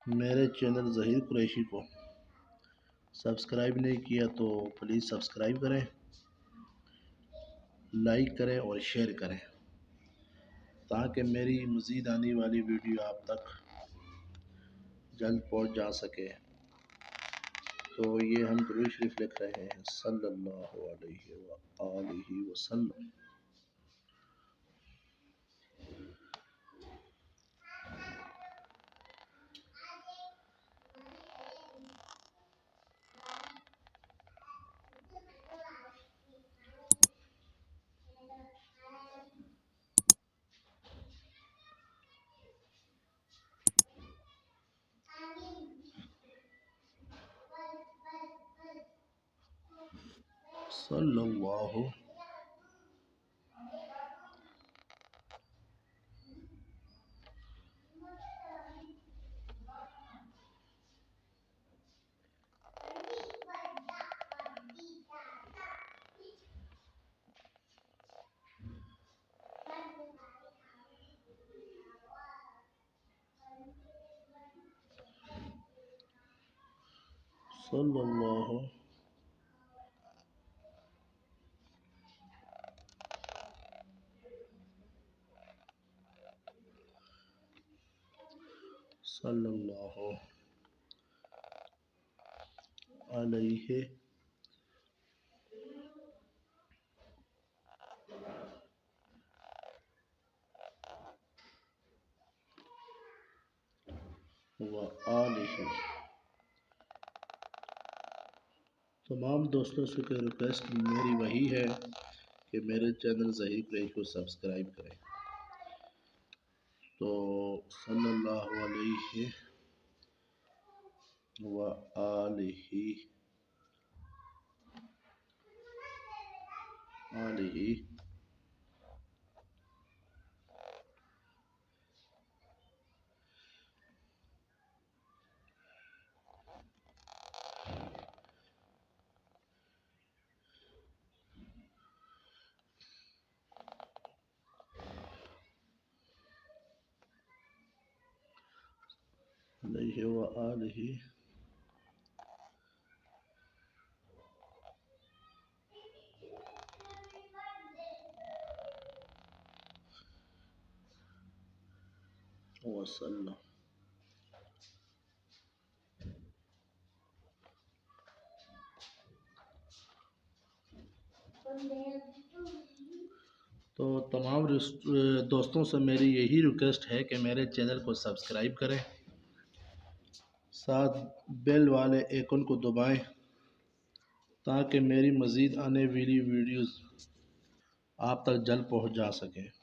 میرے چینل ظہیر قریشی کو سبسکرائب نہیں کیا تو پلیز سبسکرائب کریں، لائک کریں اور شیئر کریں تاکہ میری مزید آنے والی ویڈیو آپ تک جلد پہنچ جا سکے۔ تو یہ ہم درود شریف لکھ رہے ہیں صلی اللہ علیہ وآلہ وسلم۔ صلی اللہ صلی اللہ صلی اللہ علیہ وآلہ۔ تمام دوستوں سے کوئی ریکویسٹ میری وہی ہے کہ میرے چینل ظہیر قریشی کو سبسکرائب کریں۔ تو صلی اللہ علیہ وآلہ علیہ وآلہ وسلم۔ تو تمام دوستوں سے میری یہی ریکویسٹ ہے کہ میرے چینل کو سبسکرائب کریں، ساتھ بیل والے ایکن کو دبائیں تاکہ میری مزید آنے والی ویڈیوز آپ تک جلد پہنچ جا سکیں۔